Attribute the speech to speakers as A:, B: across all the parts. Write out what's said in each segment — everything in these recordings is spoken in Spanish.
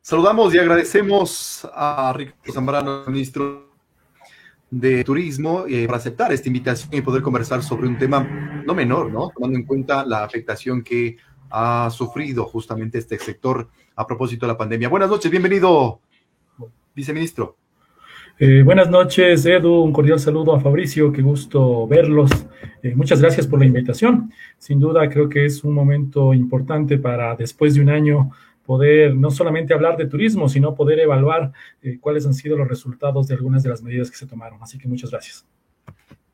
A: Saludamos y agradecemos a Ricardo Zambrano, ministro de Turismo, por aceptar esta invitación y poder conversar sobre un tema no menor, ¿no? Tomando en cuenta la afectación que ha sufrido justamente este sector a propósito de la pandemia. Buenas noches, bienvenido, viceministro.
B: Buenas noches, Edu. Un cordial saludo a Fabricio. Qué gusto verlos. Muchas gracias por la invitación. Sin duda, creo que es un momento importante para, después de un año, poder no solamente hablar de turismo, sino poder evaluar cuáles han sido los resultados de algunas de las medidas que se tomaron. Así que muchas gracias.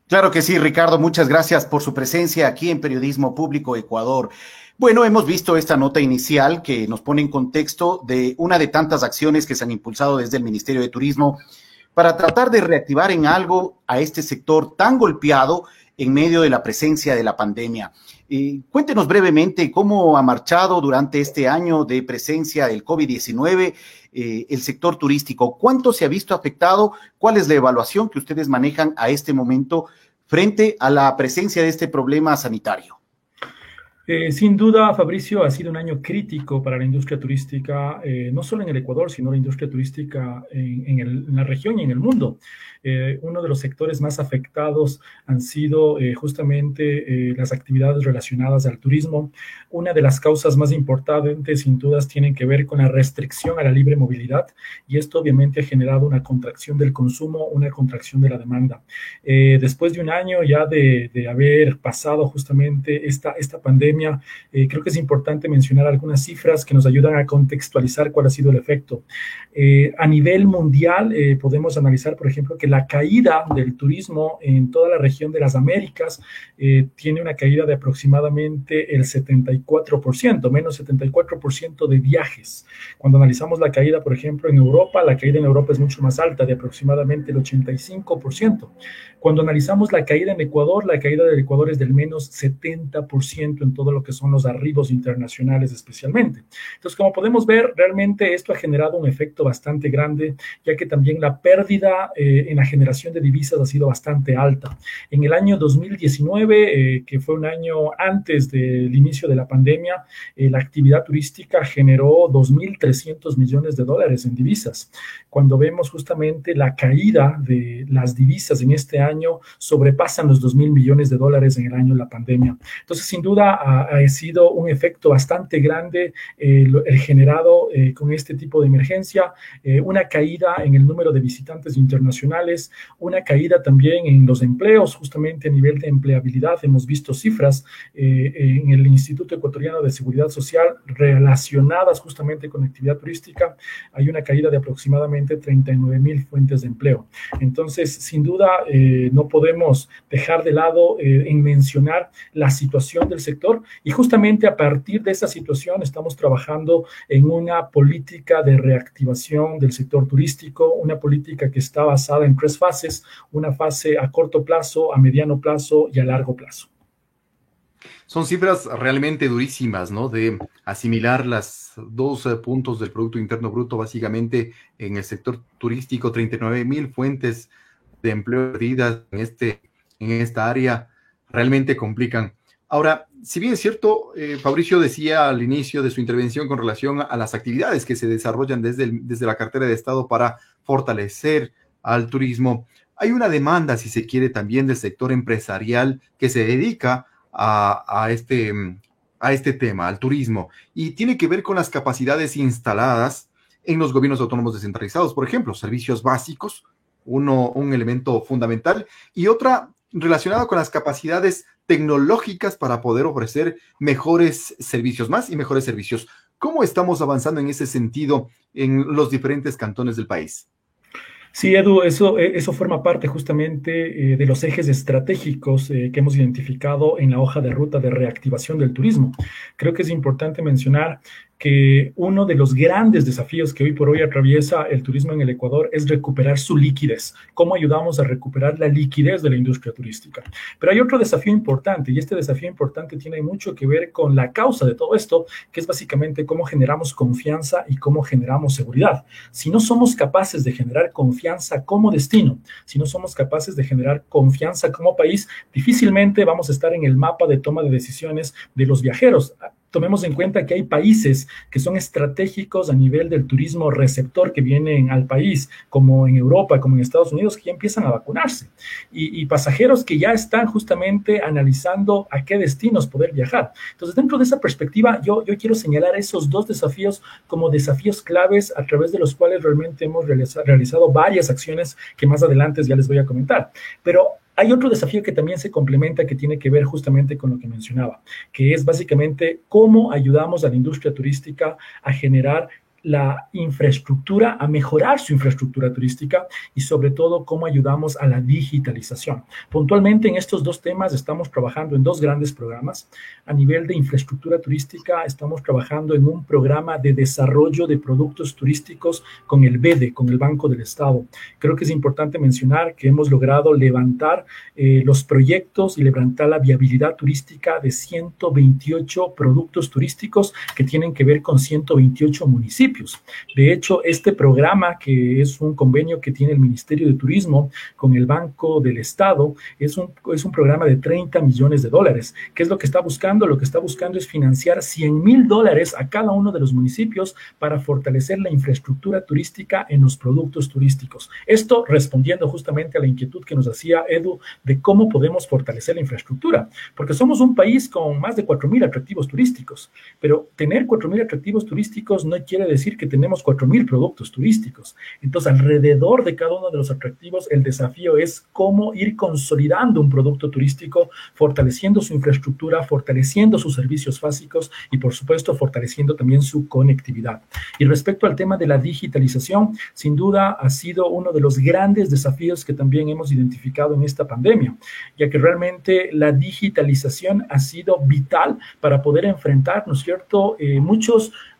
C: Claro que sí, Ricardo. Muchas gracias por su presencia aquí en Periodismo Público Ecuador. Bueno, hemos visto esta nota inicial que nos pone en contexto de una de tantas acciones que se han impulsado desde el Ministerio de Turismo para tratar de reactivar en algo a este sector tan golpeado en medio de la presencia de la pandemia. Cuéntenos brevemente cómo ha marchado durante este año de presencia del COVID-19 el sector turístico. ¿Cuánto se ha visto afectado? ¿Cuál es la evaluación que ustedes manejan a este momento frente a la presencia de este problema sanitario?
B: Sin duda, Fabricio, ha sido un año crítico para la industria turística, no solo en el Ecuador, sino la industria turística en la región y en el mundo. Uno de los sectores más afectados han sido justamente las actividades relacionadas al turismo. Una de las causas más importantes, sin dudas, tienen que ver con la restricción a la libre movilidad, y esto obviamente ha generado una contracción del consumo, una contracción de la demanda. Después de un año ya de haber pasado justamente esta pandemia, creo que es importante mencionar algunas cifras que nos ayudan a contextualizar cuál ha sido el efecto. A nivel mundial, podemos analizar, por ejemplo, que la caída del turismo en toda la región de las Américas tiene una caída de aproximadamente el 74%, menos 74% de viajes. Cuando analizamos la caída, por ejemplo, en Europa, la caída en Europa es mucho más alta, de aproximadamente el 85%. Cuando analizamos la caída en Ecuador, la caída del Ecuador es del menos 70% en todo lo que son los arribos internacionales especialmente. Entonces, como podemos ver, realmente esto ha generado un efecto bastante grande, ya que también la pérdida en la generación de divisas ha sido bastante alta. En el año 2019, que fue un año antes del inicio de la pandemia, la actividad turística generó 2.300 millones de dólares en divisas. Cuando vemos justamente la caída de las divisas en este año, sobrepasan los 2.000 millones de dólares en el año de la pandemia. Entonces, sin duda, ha sido un efecto bastante grande el generado con este tipo de emergencia, una caída en el número de visitantes internacionales, una caída también en los empleos, justamente a nivel de empleabilidad. Hemos visto cifras en el Instituto Ecuatoriano de Seguridad Social relacionadas justamente con actividad turística. Hay una caída de aproximadamente 39.000 fuentes de empleo. Entonces, sin duda, no podemos dejar de lado en mencionar la situación del sector, y justamente a partir de esa situación estamos trabajando en una política de reactivación del sector turístico, una política que está basada en 3 fases, una fase a corto plazo, a mediano plazo y a largo plazo.
A: Son cifras realmente durísimas, ¿no? De asimilar las 2 puntos del Producto Interno Bruto, básicamente en el sector turístico, 39.000 fuentes de empleo perdidas en esta área, realmente complican. Ahora, si bien es cierto, Fabricio decía al inicio de su intervención con relación a las actividades que se desarrollan desde la cartera de Estado para fortalecer al turismo, hay una demanda, si se quiere, también del sector empresarial que se dedica a este tema, al turismo, y tiene que ver con las capacidades instaladas en los gobiernos autónomos descentralizados, por ejemplo, servicios básicos, un elemento fundamental, y otra relacionada con las capacidades tecnológicas para poder ofrecer mejores servicios, más y mejores servicios. ¿Cómo estamos avanzando en ese sentido en los diferentes cantones del país?
B: Sí, Edu, eso forma parte justamente de los ejes estratégicos que hemos identificado en la hoja de ruta de reactivación del turismo. Creo que es importante mencionar que uno de los grandes desafíos que hoy por hoy atraviesa el turismo en el Ecuador es recuperar su liquidez. ¿Cómo ayudamos a recuperar la liquidez de la industria turística? Pero hay otro desafío importante, y este desafío importante tiene mucho que ver con la causa de todo esto, que es básicamente cómo generamos confianza y cómo generamos seguridad. Si no somos capaces de generar confianza como destino, si no somos capaces de generar confianza como país, difícilmente vamos a estar en el mapa de toma de decisiones de los viajeros. tomemos en cuenta que hay países que son estratégicos a nivel del turismo receptor que vienen al país, como en Europa, como en Estados Unidos, que ya empiezan a vacunarse. Y pasajeros que ya están justamente analizando a qué destinos poder viajar. Entonces, dentro de esa perspectiva, yo quiero señalar esos dos desafíos como desafíos claves a través de los cuales realmente hemos realizado varias acciones que más adelante ya les voy a comentar. Pero hay otro desafío que también se complementa, que tiene que ver justamente con lo que mencionaba, que es básicamente cómo ayudamos a la industria turística a generar la infraestructura, a mejorar su infraestructura turística y sobre todo cómo ayudamos a la digitalización. Puntualmente en estos dos temas estamos trabajando en dos grandes programas. A nivel de infraestructura turística estamos trabajando en un programa de desarrollo de productos turísticos con el BEDE, con el Banco del Estado. Creo que es importante mencionar que hemos logrado levantar los proyectos y levantar la viabilidad turística de 128 productos turísticos que tienen que ver con 128 municipios. De hecho, este programa, que es un convenio que tiene el Ministerio de Turismo con el Banco del Estado, es un programa de $30 millones. ¿Qué es lo que está buscando? Lo que está buscando es financiar $100,000 a cada uno de los municipios para fortalecer la infraestructura turística en los productos turísticos. Esto respondiendo justamente a la inquietud que nos hacía Edu de cómo podemos fortalecer la infraestructura, porque somos un país con más de 4,000 atractivos turísticos, pero tener 4,000 atractivos turísticos no quiere decir que tenemos 4,000 productos turísticos. Entonces, alrededor de cada uno de los atractivos, el desafío es cómo ir consolidando un producto turístico, fortaleciendo su infraestructura, fortaleciendo sus servicios básicos y, por supuesto, fortaleciendo también su conectividad. Y respecto al tema de la digitalización, sin duda ha sido uno de los grandes desafíos que también hemos identificado en esta pandemia, ya que realmente la digitalización ha sido vital para poder enfrentar, ¿no es cierto?,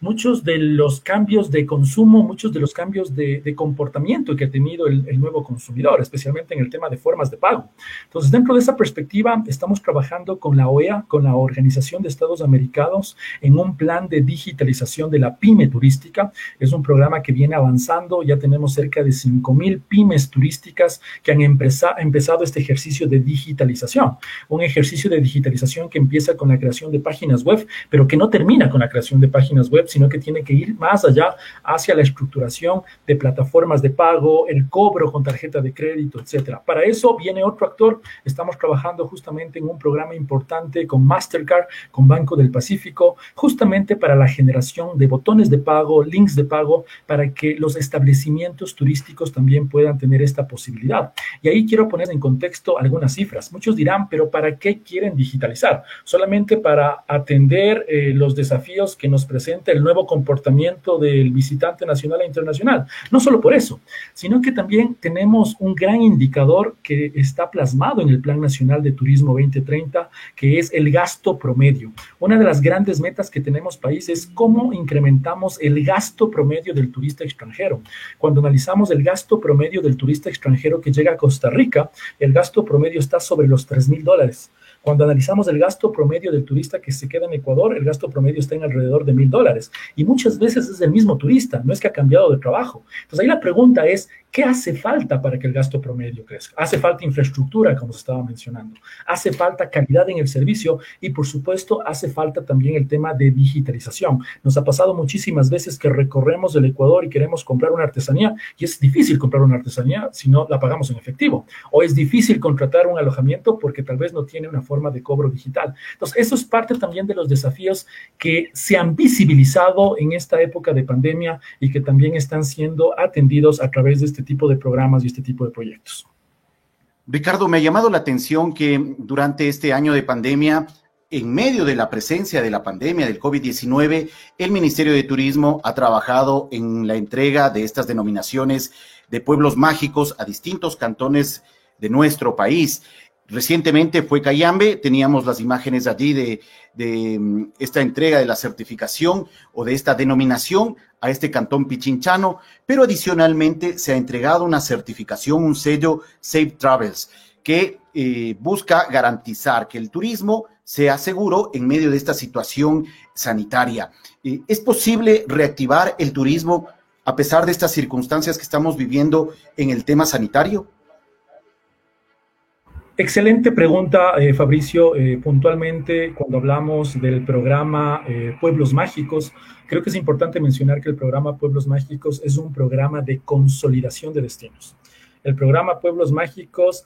B: muchos de los cambios de consumo, muchos de los cambios de comportamiento que ha tenido el nuevo consumidor, especialmente en el tema de formas de pago. Entonces, dentro de esa perspectiva, estamos trabajando con la OEA, con la Organización de Estados Americanos, en un plan de digitalización de la pyme turística. Es un programa que viene avanzando, ya tenemos cerca de 5,000 pymes turísticas que han empezado este ejercicio de digitalización. Un ejercicio de digitalización que empieza con la creación de páginas web, pero que no termina con la creación de páginas web, sino que tiene que ir más allá hacia la estructuración de plataformas de pago, el cobro con tarjeta de crédito, etcétera. Para eso viene otro actor. Estamos trabajando justamente en un programa importante con Mastercard, con Banco del Pacífico, justamente para la generación de botones de pago, links de pago, para que los establecimientos turísticos también puedan tener esta posibilidad. Y ahí quiero poner en contexto algunas cifras. Muchos dirán, pero ¿para qué quieren digitalizar? Solamente para atender los desafíos que nos presenta el nuevo comportamiento del visitante nacional e internacional. No solo por eso, sino que también tenemos un gran indicador que está plasmado en el Plan Nacional de Turismo 2030, que es el gasto promedio. Una de las grandes metas que tenemos país es cómo incrementamos el gasto promedio del turista extranjero. Cuando analizamos el gasto promedio del turista extranjero que llega a Costa Rica, el gasto promedio está sobre los $3,000. Cuando analizamos el gasto promedio del turista que se queda en Ecuador, el gasto promedio está en alrededor de $1,000. Y muchas veces es el mismo turista, no es que ha cambiado de trabajo. Entonces ahí la pregunta es, ¿qué hace falta para que el gasto promedio crezca? Hace falta infraestructura, como se estaba mencionando. Hace falta calidad en el servicio y, por supuesto, hace falta también el tema de digitalización. Nos ha pasado muchísimas veces que recorremos el Ecuador y queremos comprar una artesanía y es difícil comprar una artesanía si no la pagamos en efectivo. O es difícil contratar un alojamiento porque tal vez no tiene una forma de cobro digital. Entonces, eso es parte también de los desafíos que se han visibilizado en esta época de pandemia y que también están siendo atendidos a través de este tipo de programas y este tipo de proyectos.
C: Ricardo, me ha llamado la atención que durante este año de pandemia, en medio de la presencia de la pandemia del COVID-19, el Ministerio de Turismo ha trabajado en la entrega de estas denominaciones de pueblos mágicos a distintos cantones de nuestro país. Recientemente fue Cayambe, teníamos las imágenes allí de esta entrega de la certificación o de esta denominación a este cantón pichinchano, pero adicionalmente se ha entregado una certificación, un sello Safe Travels, que busca garantizar que el turismo sea seguro en medio de esta situación sanitaria. ¿Es posible reactivar el turismo a pesar de estas circunstancias que estamos viviendo en el tema sanitario?
B: Excelente pregunta, Fabricio. Puntualmente, cuando hablamos del programa Pueblos Mágicos, creo que es importante mencionar que el programa Pueblos Mágicos es un programa de consolidación de destinos. El programa Pueblos Mágicos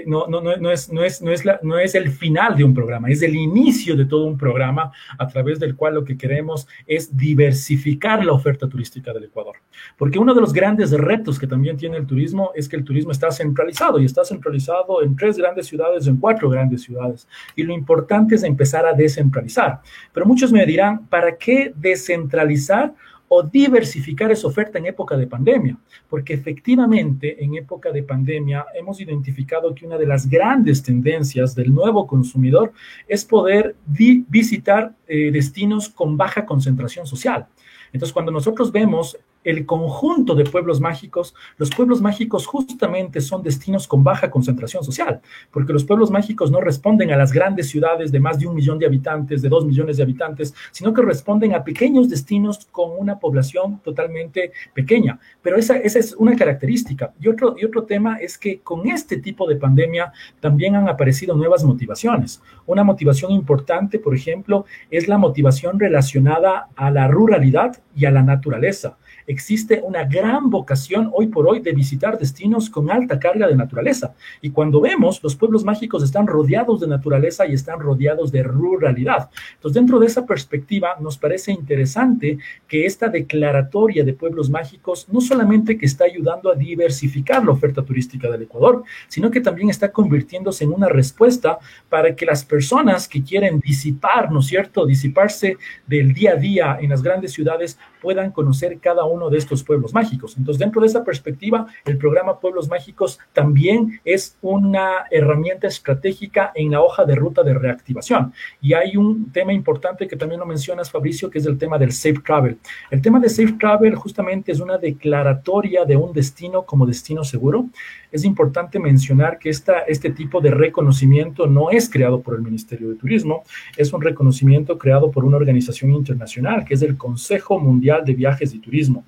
B: no es el final de un programa, es el inicio de todo un programa a través del cual lo que queremos es diversificar la oferta turística del Ecuador. Porque uno de los grandes retos que también tiene el turismo es que el turismo está centralizado y está centralizado en 3 grandes ciudades o en 4 grandes ciudades. Y lo importante es empezar a descentralizar. Pero muchos me dirán, ¿para qué descentralizar o diversificar esa oferta en época de pandemia? Porque efectivamente en época de pandemia hemos identificado que una de las grandes tendencias del nuevo consumidor es poder visitar destinos con baja concentración social. Entonces, cuando nosotros vemos el conjunto de pueblos mágicos, los pueblos mágicos justamente son destinos con baja concentración social, porque los pueblos mágicos no responden a las grandes ciudades de más de 1 millón de habitantes, de 2 millones de habitantes, sino que responden a pequeños destinos con una población totalmente pequeña. Pero esa es una característica. Y otro tema es que con este tipo de pandemia también han aparecido nuevas motivaciones. Una motivación importante, por ejemplo, es la motivación relacionada a la ruralidad y a la naturaleza. Existe una gran vocación hoy por hoy de visitar destinos con alta carga de naturaleza. Y cuando vemos, los pueblos mágicos están rodeados de naturaleza y están rodeados de ruralidad. Entonces, dentro de esa perspectiva, nos parece interesante que esta declaratoria de pueblos mágicos no solamente que está ayudando a diversificar la oferta turística del Ecuador, sino que también está convirtiéndose en una respuesta para que las personas que quieren disipar, ¿no es cierto?, disiparse del día a día en las grandes ciudades, puedan conocer cada uno de estos pueblos mágicos. Entonces, dentro de esa perspectiva, el programa Pueblos Mágicos también es una herramienta estratégica en la hoja de ruta de reactivación. Y hay un tema importante que también lo mencionas, Fabricio, que es el tema del Safe Travel. El tema de Safe Travel justamente es una declaratoria de un destino como destino seguro. Es importante mencionar que este tipo de reconocimiento no es creado por el Ministerio de Turismo, es un reconocimiento creado por una organización internacional, que es el Consejo Mundial de Viajes y Turismo.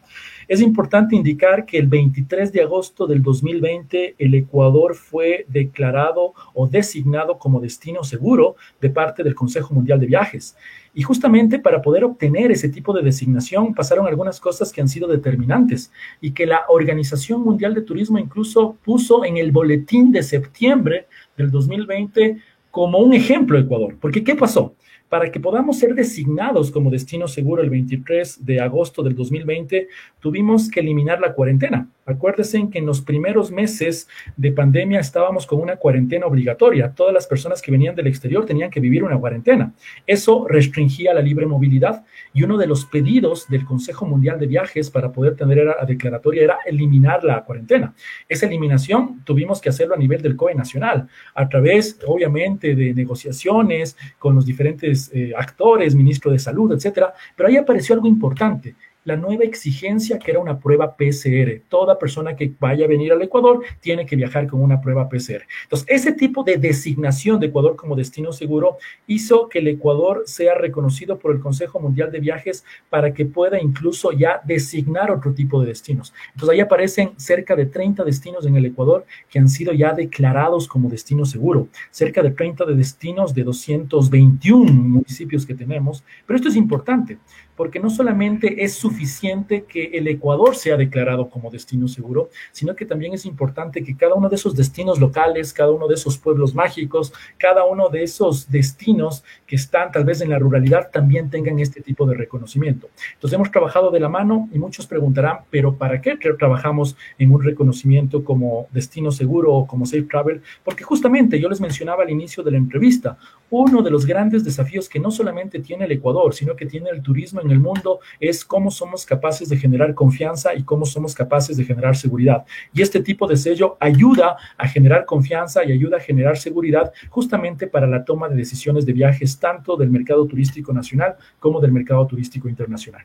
B: Es importante indicar que el 23 de agosto del 2020 el Ecuador fue declarado o designado como destino seguro de parte del Consejo Mundial de Viajes. Y justamente para poder obtener ese tipo de designación pasaron algunas cosas que han sido determinantes y que la Organización Mundial de Turismo incluso puso en el boletín de septiembre del 2020 como un ejemplo de Ecuador. Porque ¿qué pasó? Para que podamos ser designados como destino seguro el 23 de agosto del 2020, tuvimos que eliminar la cuarentena. Acuérdense que en los primeros meses de pandemia estábamos con una cuarentena obligatoria. Todas las personas que venían del exterior tenían que vivir una cuarentena. Eso restringía la libre movilidad y uno de los pedidos del Consejo Mundial de Viajes para poder tener la declaratoria era eliminar la cuarentena. Esa eliminación tuvimos que hacerlo a nivel del COE nacional, a través, obviamente, de negociaciones con los diferentes actores, ministro de Salud, etcétera. Pero ahí apareció algo importante. La nueva exigencia que era una prueba PCR. Toda persona que vaya a venir al Ecuador tiene que viajar con una prueba PCR. Entonces, ese tipo de designación de Ecuador como destino seguro hizo que el Ecuador sea reconocido por el Consejo Mundial de Viajes para que pueda incluso ya designar otro tipo de destinos. Entonces, ahí aparecen cerca de 30 destinos en el Ecuador que han sido ya declarados como destino seguro. Cerca de 30 de destinos de 221 municipios que tenemos. Pero esto es importante, porque no solamente es suficiente que el Ecuador sea declarado como destino seguro, sino que también es importante que cada uno de esos destinos locales, cada uno de esos pueblos mágicos, cada uno de esos destinos que están tal vez en la ruralidad también tengan este tipo de reconocimiento. Entonces hemos trabajado de la mano y muchos preguntarán, ¿pero para qué trabajamos en un reconocimiento como destino seguro o como Safe Travel? Porque justamente yo les mencionaba al inicio de la entrevista, uno de los grandes desafíos que no solamente tiene el Ecuador, sino que tiene el turismo en el mundo es cómo somos capaces de generar confianza y cómo somos capaces de generar seguridad. Y este tipo de sello ayuda a generar confianza y ayuda a generar seguridad justamente para la toma de decisiones de viajes tanto del mercado turístico nacional como del mercado turístico internacional.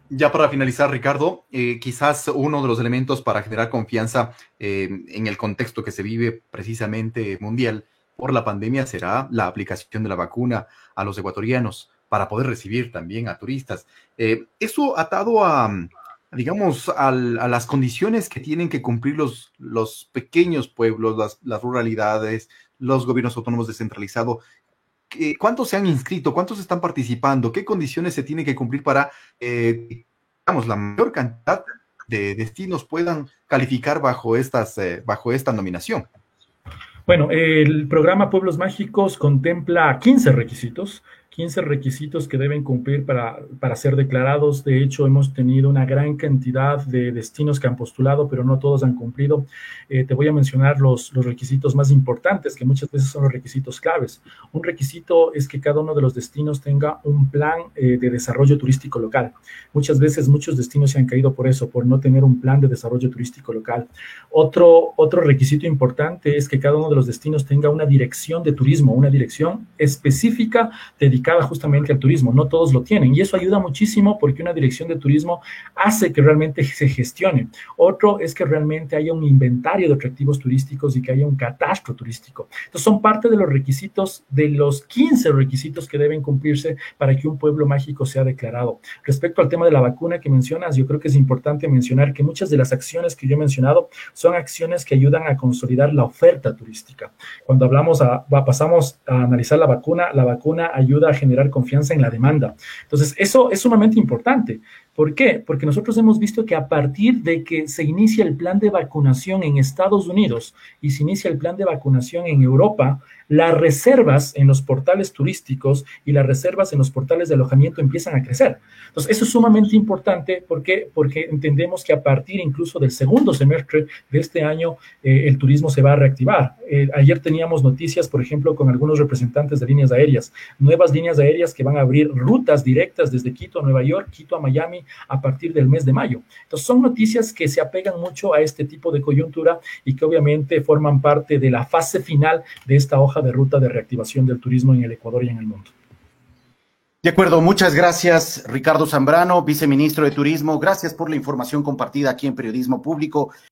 A: Ya para finalizar, Ricardo, quizás uno de los elementos para generar confianza en el contexto que se vive precisamente mundial por la pandemia será la aplicación de la vacuna a los ecuatorianos para poder recibir también a turistas. Eso atado digamos, a las condiciones que tienen que cumplir los pequeños pueblos, las ruralidades, los gobiernos autónomos descentralizados. ¿Cuántos se han inscrito? ¿Cuántos están participando? ¿Qué condiciones se tienen que cumplir para, digamos, la mayor cantidad de destinos puedan calificar bajo esta nominación?
B: Bueno, el programa Pueblos Mágicos contempla 15 requisitos que deben cumplir para ser declarados. De hecho, hemos tenido una gran cantidad de destinos que han postulado, pero no todos han cumplido. Te voy a mencionar los requisitos más importantes, que muchas veces son los requisitos claves. Un requisito es que cada uno de los destinos tenga un plan de desarrollo turístico local. Muchas veces muchos destinos se han caído por eso, por no tener un plan de desarrollo turístico local. Otro requisito importante es que cada uno de los destinos tenga una dirección de turismo, una dirección específica dedicada justamente al turismo. No todos lo tienen y eso ayuda muchísimo porque una dirección de turismo hace que realmente se gestione. Otro es que realmente haya un inventario de atractivos turísticos y que haya un catastro turístico. Entonces son parte de los requisitos, de los 15 requisitos que deben cumplirse para que un pueblo mágico sea declarado. Respecto al tema de la vacuna que mencionas, yo creo que es importante mencionar que muchas de las acciones que yo he mencionado son acciones que ayudan a consolidar la oferta turística. Cuando pasamos a analizar la vacuna ayuda a generar confianza en la demanda. Entonces, eso es sumamente importante. ¿Por qué? Porque nosotros hemos visto que a partir de que se inicia el plan de vacunación en Estados Unidos y se inicia el plan de vacunación en Europa, las reservas en los portales turísticos y las reservas en los portales de alojamiento empiezan a crecer. Entonces, eso es sumamente importante porque entendemos que a partir incluso del segundo semestre de este año, el turismo se va a reactivar. Ayer teníamos noticias, por ejemplo, con algunos representantes de líneas aéreas, nuevas líneas aéreas que van a abrir rutas directas desde Quito a Nueva York, Quito a Miami, a partir del mes de mayo. Entonces, son noticias que se apegan mucho a este tipo de coyuntura y que obviamente forman parte de la fase final de esta hoja de ruta de reactivación del turismo en el Ecuador y en el mundo.
C: De acuerdo, muchas gracias, Ricardo Zambrano, viceministro de Turismo. Gracias por la información compartida aquí en Periodismo Público.